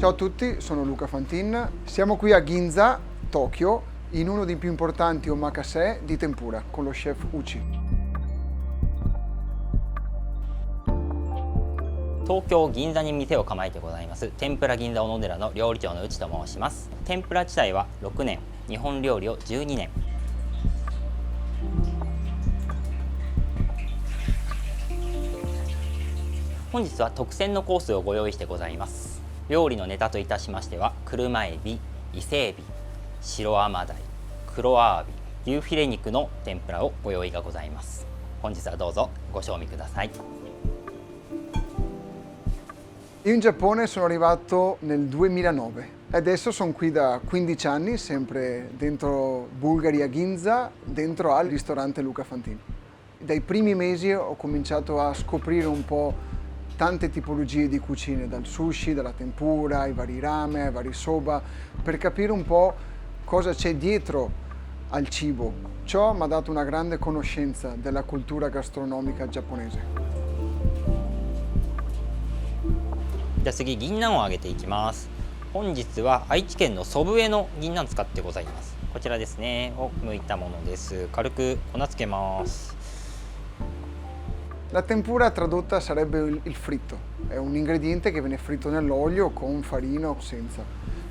Ciao a tutti, sono Luca Fantin. Siamo qui a Ginza, Tokyo, in uno dei più importanti omakase di tempura con lo chef Uchi. 東京銀座に店を構えてございます天ぷら銀座小野寺の料理長の内と申します。天ぷら自体は6年、日本料理を12年。本日は特選のコースをご用意してございます。料理のネタといたしましては車エビ、伊勢エビ、白甘鯛、黒アワビ、牛フィレ肉の天ぷらをご用意がございます。本日はどうぞご賞味ください。 Io in Giappone sono arrivato nel 2009 e adesso sono qui da 15 anni, sempre dentro Bulgari a Ginza, dentro al ristorante Luca Fantin. Dai primi mesi ho cominciato a scoprire un po' tante tipologie di cucine, dal sushi, dalla tempura, ai vari ramen, ai vari soba, per capire un po' cosa c'è dietro al cibo. Ciò mi ha dato una grande conoscenza della cultura gastronomica giapponese. じゃあ次、銀杏を揚げていきます。本日は愛知県の祖父江の銀杏使ってございます。こちらですね、を剥いたものです。軽く粉つけます。 La tempura tradotta sarebbe il fritto, è un ingrediente che viene fritto nell'olio con farina o senza.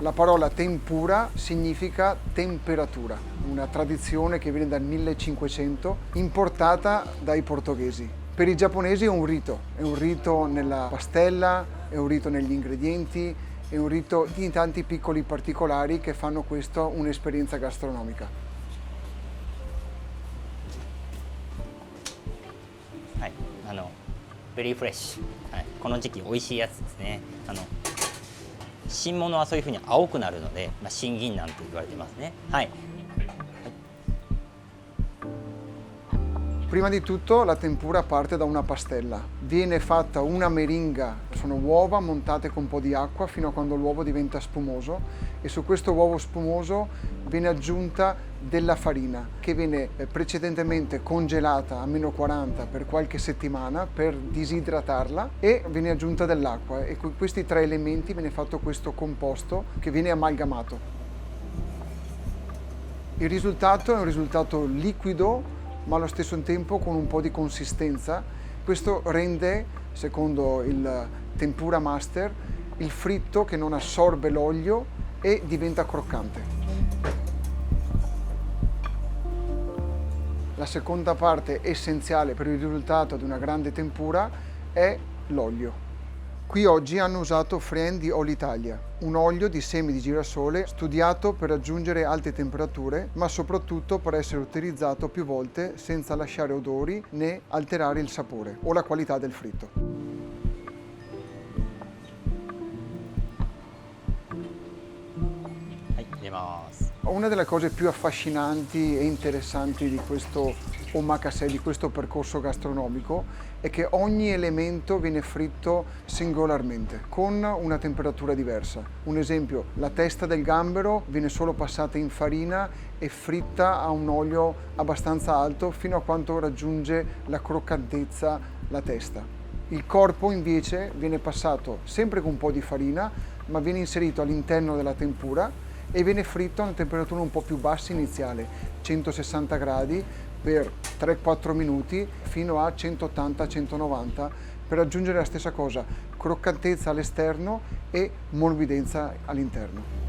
La parola tempura significa temperatura, una tradizione che viene dal 1500, importata dai portoghesi. Per i giapponesi è un rito nella pastella, è un rito negli ingredienti, è un rito di tanti piccoli particolari che fanno questo un'esperienza gastronomica. はい、ベリーフレッシュ、はい、この時期美味しいやつですね。新物はそういう風に青くなるので、新銀杏と言われてますね。はい。 Prima di tutto la tempura parte da una pastella, viene fatta una meringa, sono uova montate con un po' di acqua fino a quando l'uovo diventa spumoso e su questo uovo spumoso viene aggiunta della farina che viene precedentemente congelata a meno 40 per qualche settimana per disidratarla e viene aggiunta dell'acqua e con questi tre elementi viene fatto questo composto che viene amalgamato. Il risultato è un risultato liquido ma allo stesso tempo con un po' di consistenza. Questo rende, secondo il Tempura Master, il fritto che non assorbe l'olio e diventa croccante. La seconda parte essenziale per il risultato di una grande tempura è l'olio. Qui oggi hanno usato Fren di Olitalia, un olio di semi di girasole studiato per raggiungere alte temperature, ma soprattutto per essere utilizzato più volte senza lasciare odori né alterare il sapore o la qualità del fritto. Una delle cose più affascinanti e interessanti di questo omakase, di questo percorso gastronomico, è che ogni elemento viene fritto singolarmente, con una temperatura diversa. Un esempio, la testa del gambero viene solo passata in farina e fritta a un olio abbastanza alto fino a quanto raggiunge la croccantezza la testa. Il corpo invece viene passato sempre con un po' di farina, ma viene inserito all'interno della tempura e viene fritto a una temperatura un po' più bassa iniziale, 160 gradi per 3-4 minuti fino a 180-190 per raggiungere la stessa cosa, croccantezza all'esterno e morbidenza all'interno.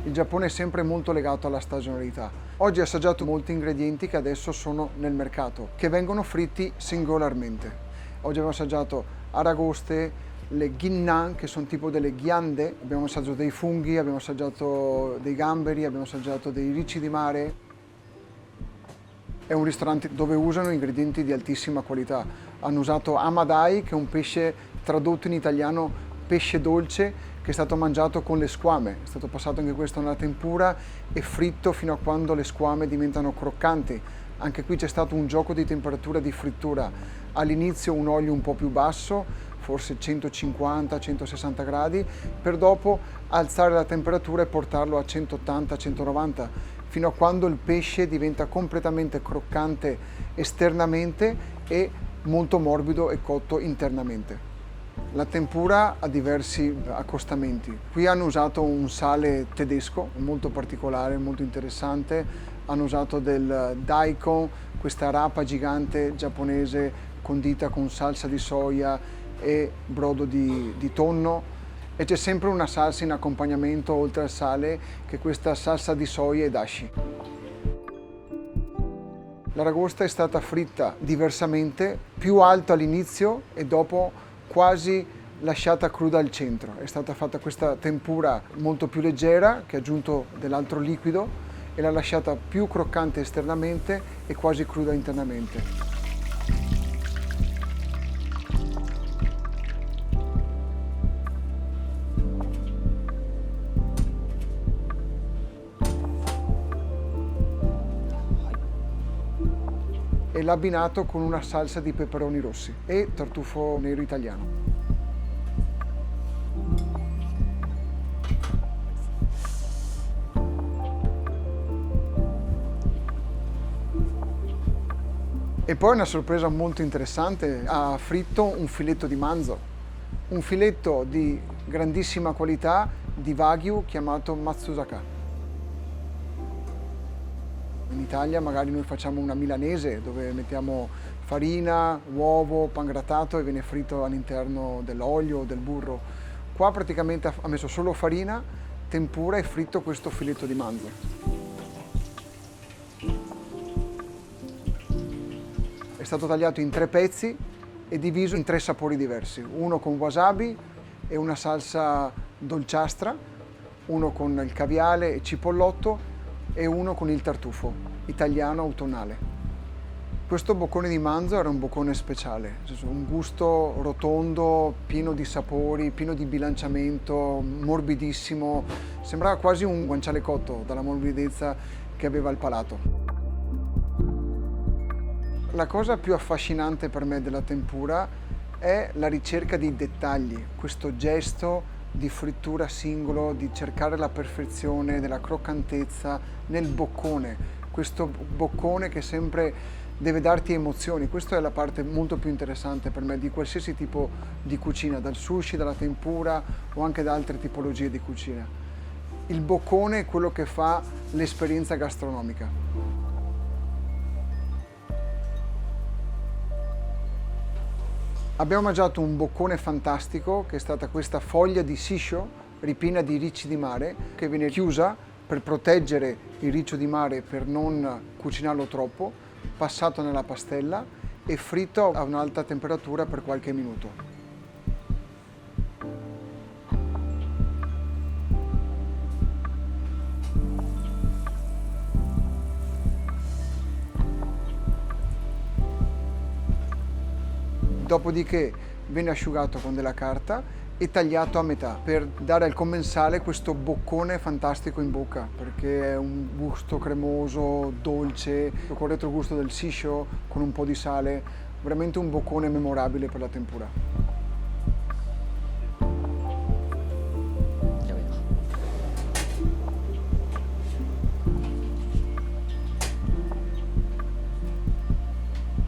Il Giappone è sempre molto legato alla stagionalità. Oggi ho assaggiato molti ingredienti che adesso sono nel mercato, che vengono fritti singolarmente. Oggi abbiamo assaggiato aragoste, le ginnan, che sono tipo delle ghiande, abbiamo assaggiato dei funghi, abbiamo assaggiato dei gamberi, abbiamo assaggiato dei ricci di mare. È un ristorante dove usano ingredienti di altissima qualità. Hanno usato amadai, che è un pesce tradotto in italiano pesce dolce, che è stato mangiato con le squame. È stato passato anche questo nella tempura e fritto fino a quando le squame diventano croccanti. Anche qui c'è stato un gioco di temperatura di frittura. All'inizio un olio un po' più basso, forse 150-160 gradi, per dopo alzare la temperatura e portarlo a 180-190, fino a quando il pesce diventa completamente croccante esternamente e molto morbido e cotto internamente. La tempura ha diversi accostamenti. Qui hanno usato un sale tedesco molto particolare, molto interessante. Hanno usato del daikon, questa rapa gigante giapponese condita con salsa di soia e brodo di tonno. E c'è sempre una salsa in accompagnamento oltre al sale, che è questa salsa di soia e dashi. L'aragosta è stata fritta diversamente, più alto all'inizio e dopo quasi lasciata cruda al centro. È stata fatta questa tempura molto più leggera, che ha aggiunto dell'altro liquido, e l'ha lasciata più croccante esternamente e quasi cruda internamente. E l'ha abbinato con una salsa di peperoni rossi e tartufo nero italiano. E poi una sorpresa molto interessante, ha fritto un filetto di manzo, un filetto di grandissima qualità di Wagyu chiamato Matsusaka. In Italia magari noi facciamo una milanese dove mettiamo farina, uovo, pangrattato e viene fritto all'interno dell'olio o del burro. Qua praticamente ha messo solo farina, tempura e fritto questo filetto di manzo. È stato tagliato in 3 pezzi e diviso in 3 sapori diversi, uno con wasabi e una salsa dolciastra, uno con il caviale e cipollotto e uno con il tartufo italiano autunnale. Questo boccone di manzo era un boccone speciale, nel senso, un gusto rotondo, pieno di sapori, pieno di bilanciamento, morbidissimo, sembrava quasi un guanciale cotto dalla morbidezza che aveva il palato. La cosa più affascinante per me della tempura è la ricerca dei dettagli, questo gesto di frittura singolo, di cercare la perfezione della croccantezza nel boccone, questo boccone che sempre deve darti emozioni. Questa è la parte molto più interessante per me di qualsiasi tipo di cucina, dal sushi, dalla tempura o anche da altre tipologie di cucina. Il boccone è quello che fa l'esperienza gastronomica. Abbiamo mangiato un boccone fantastico che è stata questa foglia di shisho ripiena di ricci di mare che viene chiusa per proteggere il riccio di mare per non cucinarlo troppo, passato nella pastella e fritto a un'alta temperatura per qualche minuto. Dopodiché viene asciugato con della carta e tagliato a metà per dare al commensale questo boccone fantastico in bocca, perché è un gusto cremoso, dolce, con il retrogusto del shisho, con un po' di sale, veramente un boccone memorabile per la tempura.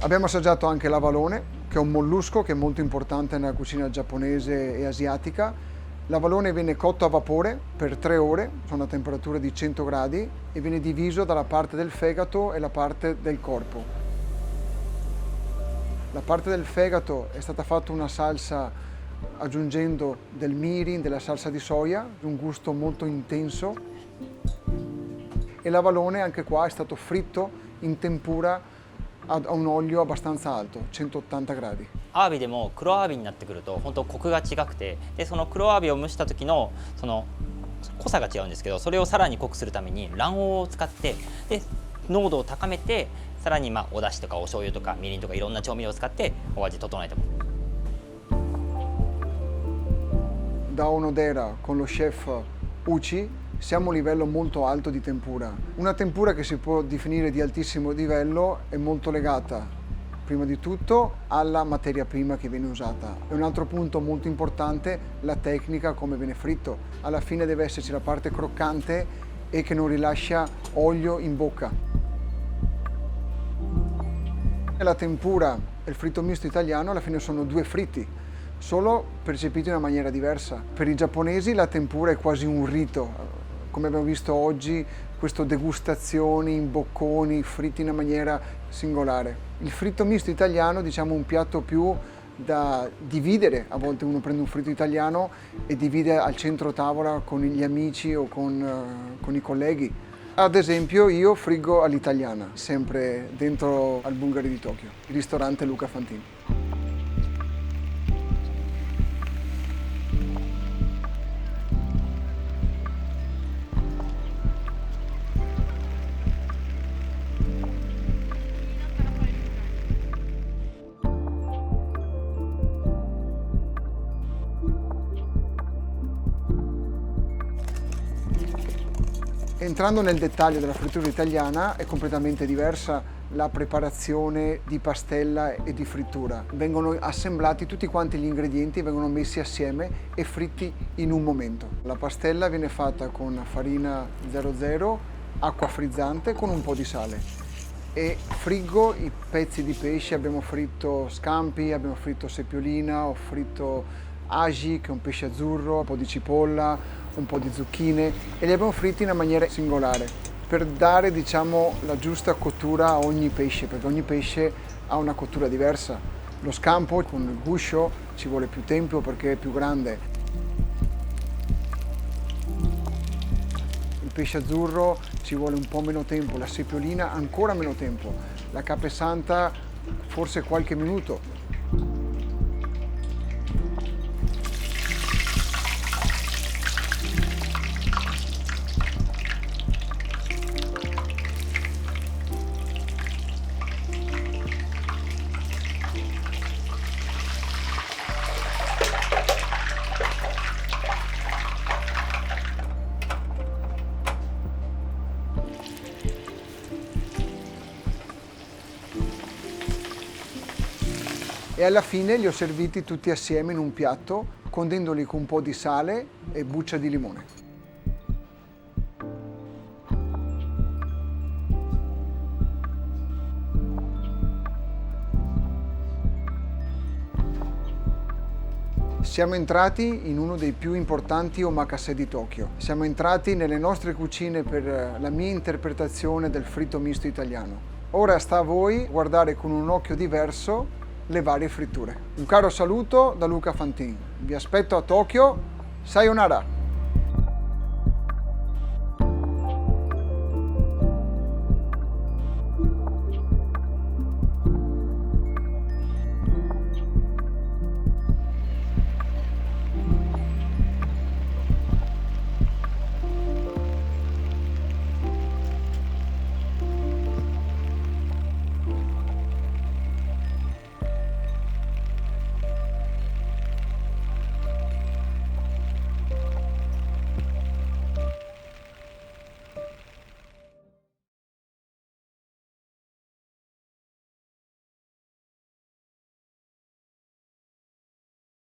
Abbiamo assaggiato anche l'avalone, che è un mollusco che è molto importante nella cucina giapponese e asiatica. L'avalone viene cotto a vapore per 3 ore, sono a temperatura di 100 gradi, e viene diviso dalla parte del fegato e la parte del corpo. La parte del fegato è stata fatta una salsa aggiungendo del mirin, della salsa di soia, un gusto molto intenso, e l'avalone anche qua è stato fritto in tempura a un olio abbastanza alto, 180 gradi. アワビでも黒アワビになってくると本当コクが違くて、でその黒アワビを蒸した時のその濃さが違うんですけど、それをさらに濃くするために卵黄を使ってで濃度を高めて、さらにお出汁とかお醤油とかみりんとかいろんな調味料を使ってお味整えてます。Da Onodera con lo chef Uchi siamo a un livello molto alto di tempura. Una tempura che si può definire di altissimo livello è molto legata, prima di tutto, alla materia prima che viene usata. E un altro punto molto importante, la tecnica, come viene fritto. Alla fine deve esserci la parte croccante e che non rilascia olio in bocca. La tempura e il fritto misto italiano alla fine sono due fritti, solo percepiti in una maniera diversa. Per i giapponesi la tempura è quasi un rito, come abbiamo visto oggi, queste degustazioni in bocconi, fritti in una maniera singolare. Il fritto misto italiano, diciamo, un piatto più da dividere. A volte uno prende un fritto italiano e divide al centro tavola con gli amici o con i colleghi. Ad esempio io friggo all'italiana, sempre dentro al Bulgari di Tokyo, il ristorante Luca Fantini. Entrando nel dettaglio della frittura italiana, è completamente diversa la preparazione di pastella e di frittura. Vengono assemblati tutti quanti gli ingredienti, vengono messi assieme e fritti in un momento. La pastella viene fatta con farina 00, acqua frizzante con un po' di sale. E friggo i pezzi di pesce, abbiamo fritto scampi, abbiamo fritto sepiolina, ho fritto aji, che è un pesce azzurro, un po' di cipolla, un po' di zucchine, e li abbiamo fritti in una maniera singolare per dare, diciamo, la giusta cottura a ogni pesce, perché ogni pesce ha una cottura diversa. Lo scampo con il guscio ci vuole più tempo perché è più grande. Il pesce azzurro ci vuole un po' meno tempo, la sepiolina ancora meno tempo, la capesanta forse qualche minuto. E alla fine li ho serviti tutti assieme in un piatto, condendoli con un po' di sale e buccia di limone. Siamo entrati in uno dei più importanti omakase di Tokyo. Siamo entrati nelle nostre cucine per la mia interpretazione del fritto misto italiano. Ora sta a voi guardare con un occhio diverso le varie fritture. Un caro saluto da Luca Fantini. Vi aspetto a Tokyo. Sayonara!